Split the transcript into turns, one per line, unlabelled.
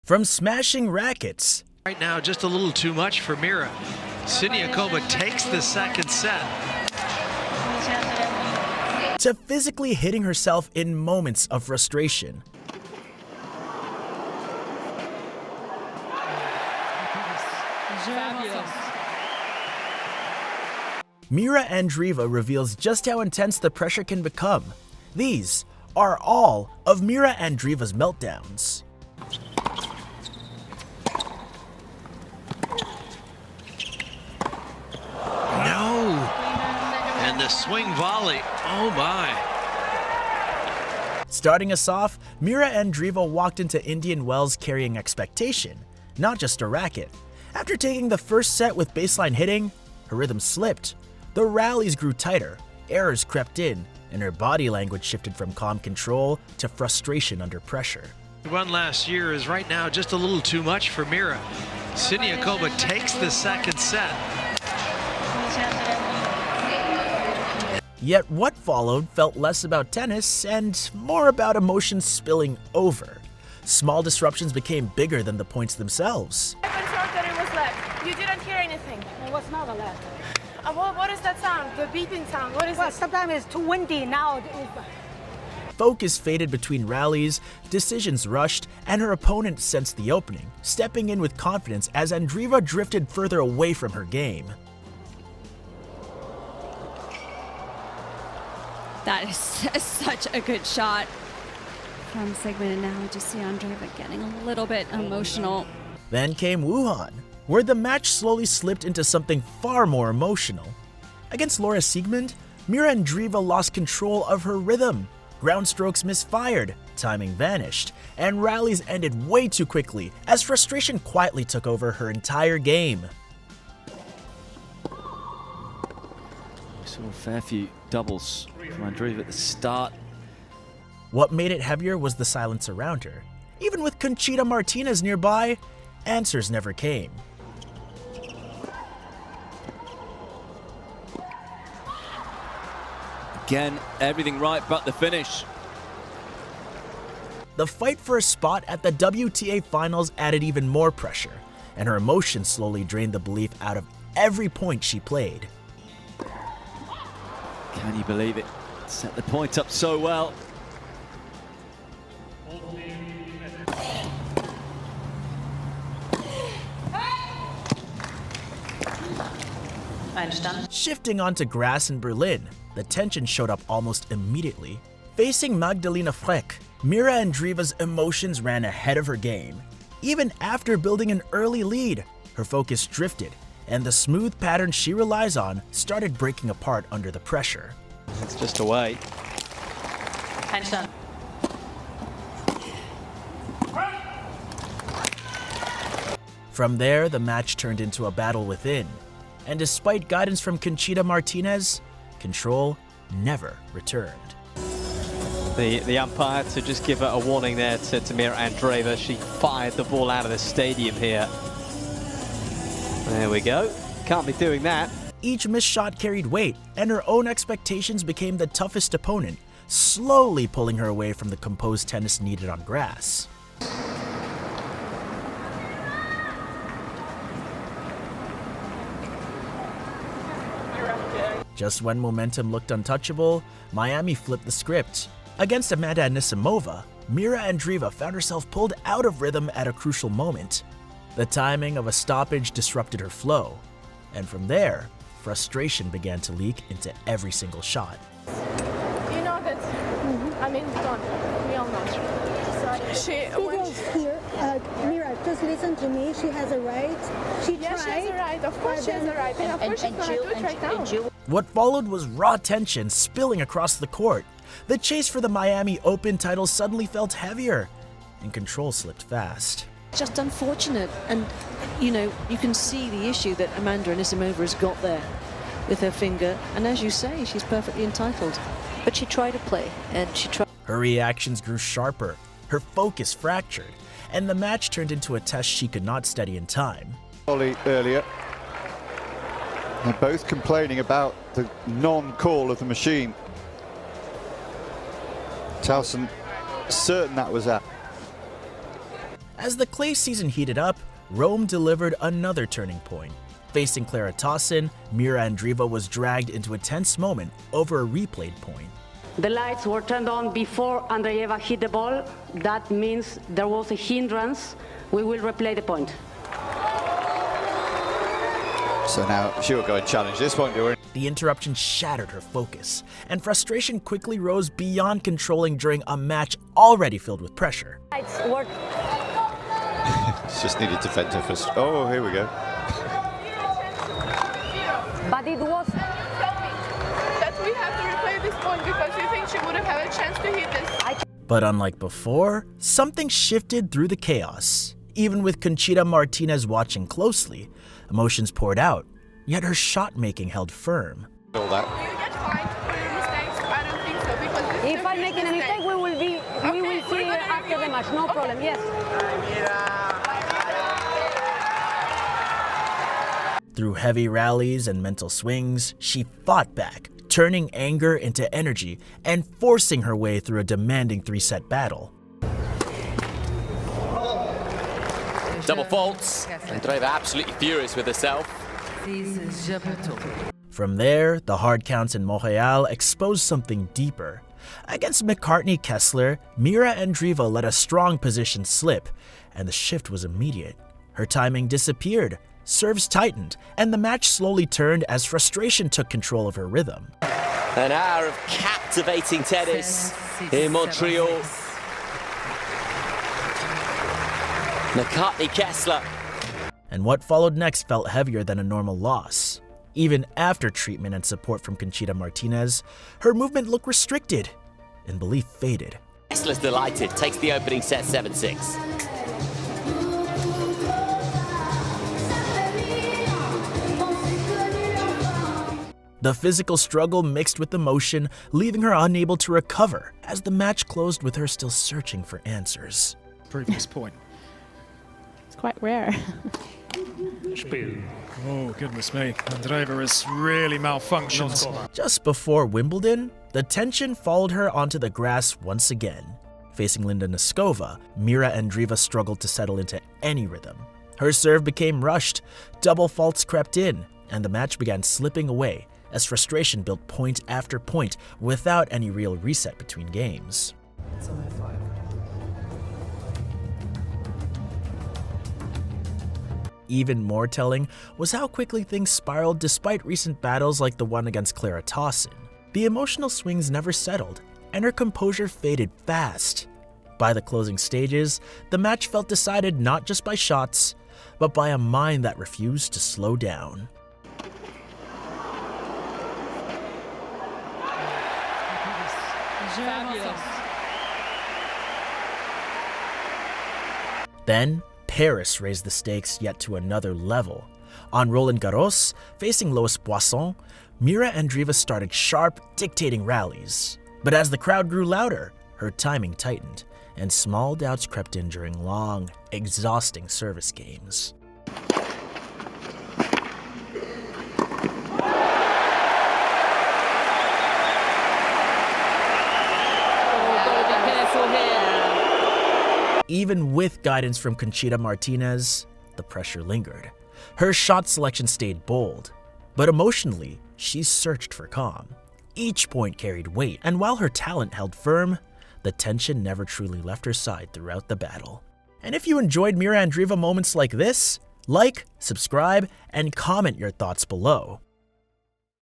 From smashing rackets
Right now, just a little too much for Mirra. Siniakova takes the second set.
to physically hitting herself in moments of frustration. Mirra Andreeva reveals just how intense the pressure can become. These are all of Mirra Andreeva's meltdowns.
No! And the swing volley, oh my.
Starting us off, Mirra Andreeva walked into Indian Wells carrying expectation, not just a racket. After taking the first set with baseline hitting, her rhythm slipped. The rallies grew tighter, errors crept in, and her body language shifted from calm control to frustration under pressure.
The run last year is right now just a little too much for Mirra. Siniakova takes the second set.
Yet what followed felt less about tennis and more about emotions spilling over. Small disruptions became bigger than the points themselves.
I confirmed that it was left. You didn't hear anything.
It was not a left.
What is that sound? The beeping sound? What is
Well,
it?
sometimes it's too windy. Now
Focus faded between rallies, decisions rushed, and her opponent sensed the opening, stepping in with confidence as Andreeva drifted further away from her game.
That is such a good shot from Sigmund, and now we just see Andreeva getting a little bit emotional.
Then came Wuhan, where the match slowly slipped into something far more emotional. Against Laura Siegemund, Mirra Andreeva lost control of her rhythm. Ground strokes misfired, timing vanished, and rallies ended way too quickly as frustration quietly took over her entire game.
We saw a fair few doubles from Andreeva at the start.
What made it heavier was the silence around her. Even with Conchita Martinez nearby, answers never came.
Again, everything right but the finish.
The fight for a spot at the WTA Finals added even more pressure, and her emotions slowly drained the belief out of every point she played.
Can you believe it? Set the point up so well.
Shifting onto grass in Berlin, the tension showed up almost immediately. Facing Magdalena Freck, Mirra Andreeva's emotions ran ahead of her game. Even after building an early lead, her focus drifted, and the smooth pattern she relies on started breaking apart under the pressure.
It's just away.
From there, the match turned into a battle within. And despite guidance from Conchita Martinez, control never returned.
The umpire to just give a warning there to Mirra Andreeva. She fired the ball out of the stadium here. There we go. Can't be doing that.
Each missed shot carried weight, and her own expectations became the toughest opponent, slowly pulling her away from the composed tennis needed on grass. Just when momentum looked untouchable, Miami flipped the script. Against Amanda Anisimova, Mirra Andreeva found herself pulled out of rhythm at a crucial moment. The timing of a stoppage disrupted her flow, and from there, frustration began to leak into every single shot.
You know that. I mean, we all know.
here, Mirra, just listen to me. She has a right. She
Yes, she
tried.
has a right. Of course she has a right. And of course she's going to do it right now.
What followed was raw tension spilling across the court. The chase for the Miami Open title suddenly felt heavier, and control slipped fast.
Just unfortunate, and you know, you can see the issue that Amanda Anisimova has got there with her finger, and as you say, she's perfectly entitled. But she tried to play, and she tried.
Her reactions grew sharper, her focus fractured, and the match turned into a test she could not study in time.
Earlier, they're both complaining about the non-call of the machine. Towson certain that was out.
As the clay season heated up, Rome delivered another turning point. Facing Clara Tauson, Mirra Andreeva was dragged into a tense moment over a replayed point.
The lights were turned on before Andreeva hit the ball. That means there was a hindrance. We will replay the point.
So now she'll go and challenge this one, do it.
The interruption shattered her focus, and frustration quickly rose beyond controlling during a match already filled with pressure.
Lights were...
It's just needed to vent her first. Oh, here we go.
But it was...
That we have to replay this point because you think she wouldn't have a chance to hit this.
But unlike before, something shifted through the chaos. Even with Conchita Martinez watching closely, emotions poured out, yet her shot-making held firm.
All that.
You get fined for your mistakes? I don't think so because this
If I make a mistake, we will see after the match. No problem, yes.
Through heavy rallies and mental swings, she fought back, turning anger into energy and forcing her way through a demanding three-set battle.
Double faults. Andreeva absolutely furious with herself.
From there, the hard counts in Montreal exposed something deeper. Against McCartney Kessler, Mirra Andreeva let a strong position slip, and the shift was immediate. Her timing disappeared, serves tightened, and the match slowly turned as frustration took control of her rhythm.
An hour of captivating tennis in Montreal. McCartney Kessler.
And what followed next felt heavier than a normal loss. Even after treatment and support from Conchita Martinez, her movement looked restricted, and belief faded.
Kessler's delighted, takes the opening set 7-6.
The physical struggle mixed with emotion, leaving her unable to recover as the match closed with her still searching for answers.
Previous point.
It's quite rare.
Oh, goodness me. Andreeva has really malfunctioned.
Just before Wimbledon, the tension followed her onto the grass once again. Facing Linda Noskova, Mirra Andreeva struggled to settle into any rhythm. Her serve became rushed, double faults crept in, and the match began slipping away as frustration built point after point without any real reset between games. Even more telling was how quickly things spiraled despite recent battles like the one against Clara Tauson. The emotional swings never settled, and her composure faded fast. By the closing stages, the match felt decided not just by shots, but by a mind that refused to slow down. Then, Paris raised the stakes yet to another level. On Roland Garros, facing Lois Poisson, Mirra Andreeva started sharp, dictating rallies. But as the crowd grew louder, her timing tightened, and small doubts crept in during long, exhausting service games. Even with guidance from Conchita Martinez, the pressure lingered. Her shot selection stayed bold, but emotionally, she searched for calm. Each point carried weight, and while her talent held firm, the tension never truly left her side throughout the battle. And if you enjoyed Mirra Andreeva moments like this, like, subscribe, and comment your thoughts below.